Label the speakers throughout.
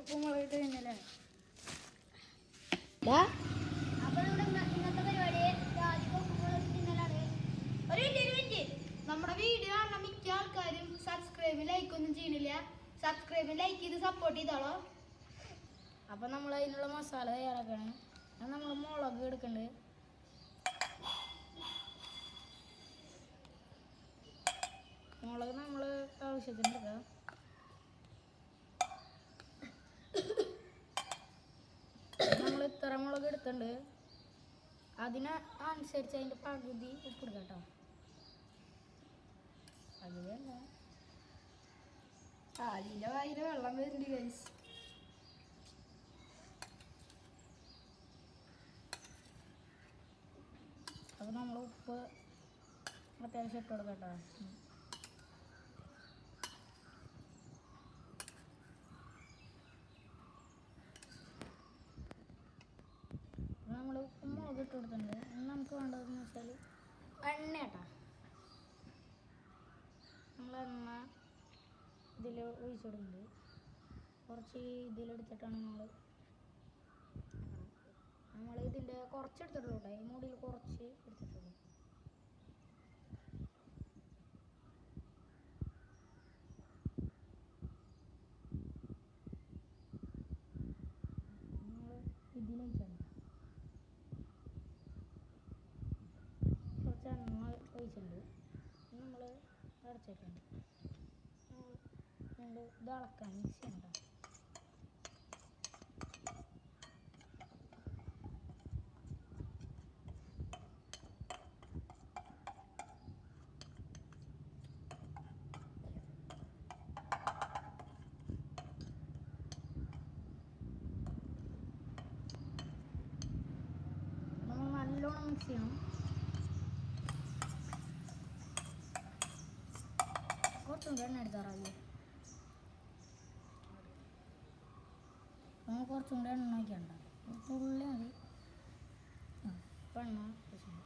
Speaker 1: ഉപ്പും മുളകിട്ട് തിന്നല്ലേ. നമ്മുടെ വീഡിയോ കാണുന്ന മിക്ക ആൾക്കാരും സബ്സ്ക്രൈബ് ലൈക്ക് ഒന്നും ചെയ്യണില്ല. സബ്സ്ക്രൈബ് ലൈക്ക് ചെയ്ത് സപ്പോർട്ട് ചെയ്തോളോ. അപ്പൊ നമ്മൾ അതിനുള്ള മസാല തയ്യാറാക്കണം. നമ്മൾ മുളക് എടുക്കണ്ട്. മുളക് നമ്മൾ ആവശ്യത്തിന് എടുക്കാം. നമ്മൾ ഇത്ര മുളക് എടുത്തിട്ടുണ്ട്. അതിനനുസരിച്ച് അതിൻ്റെ പകുതി ഉപ്പ് എടുക്കാം കേട്ടോ. പകുതിയല്ല, അതിൻ്റെ വായിൽ വെള്ളം വരുന്നുണ്ട് ഗൈസ്. അപ്പോൾ നമ്മൾ ഉപ്പ് അത്യാവശ്യം ഇട്ട് കൊടുക്കാം കേട്ടോ. നമ്മൾ ഉപ്പും മുളക് ഇട്ട് കൊടുത്തിട്ടുണ്ട്. നമുക്ക് വേണ്ടതെന്ന് വെച്ചാൽ എണ്ണ കേട്ടോ. നമ്മൾ എണ്ണ ഇതിൽ ഒഴിച്ചു കൊടുക്കുന്നുണ്ട്. കുറച്ച് ഇതിലെടുത്തിട്ടാണ് നമ്മൾ ഇതിൻ്റെ കുറച്ച് എടുത്തിട്ടുള്ളൂ കേട്ടോ. ഈ മൂടിയിൽ കുറച്ച് എടുത്തിട്ടുള്ളൂ. നമ്മൾ ഇതിലൊഴിച്ചാണ് കുറച്ച് എണ്ണ ഒഴിച്ചിട്ടുണ്ട്. നമ്മൾ അടച്ചിട്ടുണ്ട്. നമ്മൾ ഇത് ഇളക്കാൻ മിക്സ് ചെയ്യണ്ട. നമ്മൾ നല്ലോണം മിക്സ് ചെയ്യണം. കുറച്ചും എണ്ണ എടുത്താറാവില്ലേ? നമ്മൾ കുറച്ചും കൂടെ എണ്ണ ഒഴിക്കണ്ട. തുള്ളി മതി. ഇപ്പം എണ്ണ ഒഴിച്ചിട്ടുണ്ട്.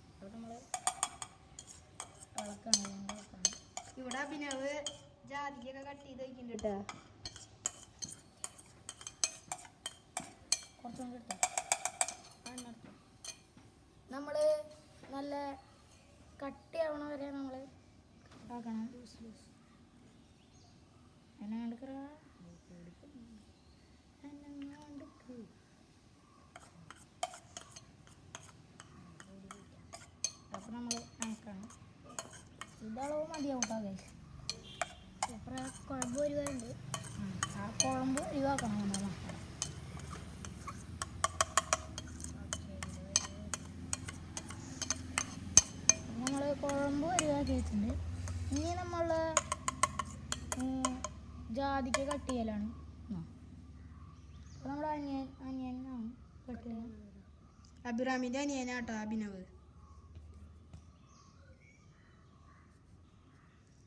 Speaker 1: അപ്പോൾ നമ്മൾ ഇളക്കണം. ഇവിടെ അഭിനവ് ജാതിക്കൊക്കെ കട്ട് ചെയ്ത് വയ്ക്കുന്നുണ്ട് കേട്ടോ. കുറച്ചും കൂടെ എടുത്തു എണ്ണ എടുത്തു. നമ്മൾ നല്ല കട്ടിയാവണ വരെ നമ്മൾ ആക്കണം. അപ്പോൾ നമ്മൾ ആക്കണം. ഇതളവ് മതിയാവും കേട്ടോ ഗൈസ്. അപ്പോൾ കുഴമ്പ് ഒരുപാടുണ്ട്. ആ കുഴമ്പ് ഒഴിവാക്കണം നമ്മൾ മസാല. നമ്മൾ കുഴമ്പ് ഒഴിവാക്കി വെച്ചിട്ടുണ്ട്. ഇനി നമ്മൾ ജാതിക്ക് കട്ട് ചെയ്യലാണ്. അപ്പോൾ നമ്മുടെ അനിയനാണ് കട്ട് ചെയ്യണം. അഭിറാമിൻ്റെ അനിയനാട്ടോ അഭിനവ്.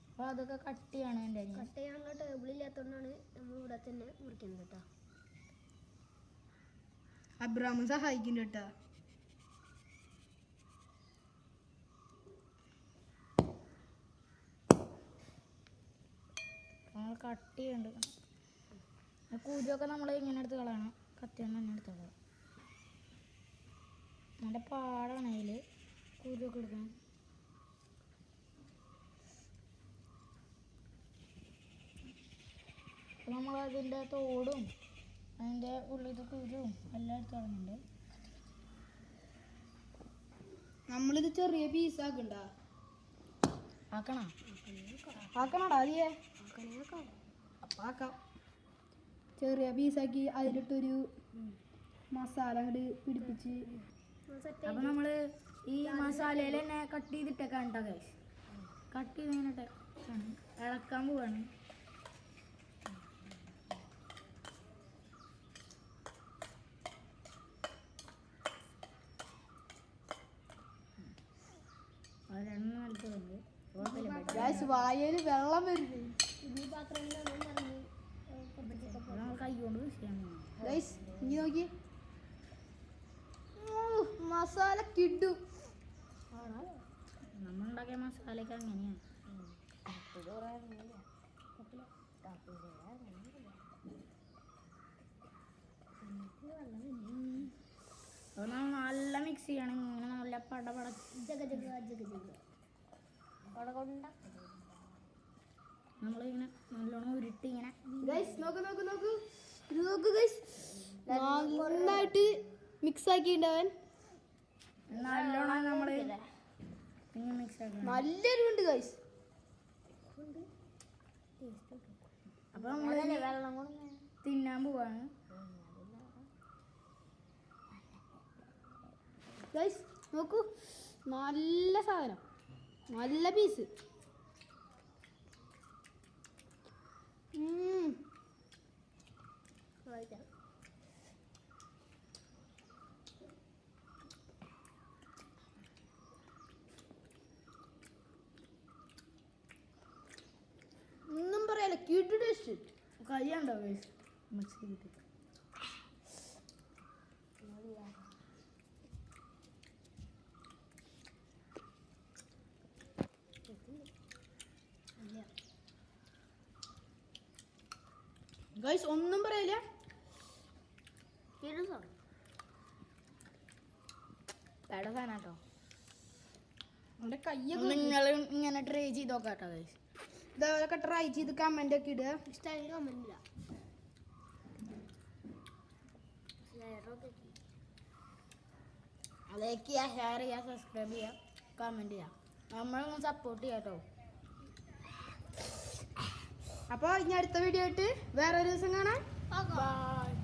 Speaker 1: അപ്പോൾ അതൊക്കെ കട്ട് ചെയ്യണം. എൻ്റെ അനിയൻ കട്ട് ചെയ്യാനുള്ള ടേബിളില്ലാത്തതുകൊണ്ടാണ് നമ്മൾ ഇവിടെ തന്നെ മുറിക്കുന്നത് കേട്ടോ. അബ്രാമും സഹായിക്കുന്നുണ്ട് കേട്ടോ. നമ്മൾ കട്ട് ചെയ്യുന്നുണ്ട്. കുരുവൊക്കെ നമ്മൾ ഇങ്ങനെ എടുത്ത് കളയണം. കത്തിയാണ് തന്നെ എടുത്ത് കളയാം. നല്ല പാടാണ് അതിൽ കുരുവൊക്കെ എടുക്കണം. അപ്പോൾ നമ്മൾ അതിൻ്റെ തോടും അതിൻ്റെ ഉള്ളിലത്തെ കുരുവും എല്ലാം എടുത്ത് കളഞ്ഞിട്ടുണ്ട്. നമ്മളിത് ചെറിയ പീസാക്കണ്ട. ആക്കണടാ അതിയെ. അപ്പം ആക്കാം. ചെറിയ പീസാക്കി അതിലിട്ടൊരു മസാല അങ്ങോട്ട് പിടിപ്പിച്ച്. അപ്പം നമ്മൾ ഈ മസാലയിൽ തന്നെ കട്ട് ചെയ്തിട്ടൊക്കെ കേട്ടോ ഗൈസ്. കട്ട് ചെയ്ത് ഇങ്ങനെ ഇളക്കാൻ പോവാണ്. ഒരെണ്ണം നൽകുന്നുണ്ട്. വായയിൽ വെള്ളം വരുന്നു. കൈ കൊണ്ട് ഇനി നോക്കി മസാല കിട്ടും. നമ്മളുണ്ടാക്കിയ മസാലയൊക്കെ അങ്ങനെയാണ്. നല്ല മിക്സ് ചെയ്യണം. ഇങ്ങനെ നല്ല പടപട നമ്മളിങ്ങനെ നല്ലോണം ഉരുട്ടി ഇങ്ങനെ
Speaker 2: നന്നായിട്ട് മിക്സ് ആക്കിണ്ടാവൻ.
Speaker 1: നല്ലോണം നമ്മള് മിക്സ് ആക്കണം.
Speaker 2: നല്ലൊരു ഉണ്ട് ഗൈസ്.
Speaker 1: അപ്പൊ നമ്മള് തിന്നാൻ പോവാണ്
Speaker 2: ഗൈസ്. നോക്കൂ, നല്ല സാധനം, നല്ല പീസ്. ഒന്നും പറയാല്ല, ക്യൂട്ട് ടേസ്റ്റ്.
Speaker 1: കഴിയുണ്ടോ മിക്സ് ചെയ്തിട്ട്?
Speaker 2: ഗൈസ് ഒന്നും പറയില്ല.
Speaker 1: സാധനാട്ടോ.
Speaker 2: നമ്മുടെ കയ്യൊക്കെ
Speaker 1: നിങ്ങൾ ഇങ്ങനെ ട്രൈ ചെയ്ത് നോക്കാട്ടോ ഗൈസ്.
Speaker 2: ഇതേപോലൊക്കെ ട്രൈ ചെയ്ത് കമന്റ് ഒക്കെ ഇടുക. ഇഷ്ടമായി കമന്റ് ഇല്ല.
Speaker 1: ലൈക്ക് ചെയ്യുക, ഷെയർ ചെയ്യുക, സബ്സ്ക്രൈബ് ചെയ്യുക, കമന്റ് ചെയ്യുക. നമ്മളൊന്ന് സപ്പോർട്ട് ചെയ്യാം കേട്ടോ.
Speaker 2: അപ്പോൾ ഇനി അടുത്ത വീഡിയോ ആയിട്ട് വേറൊരു ദിവസം കാണാം.
Speaker 1: ബൈ.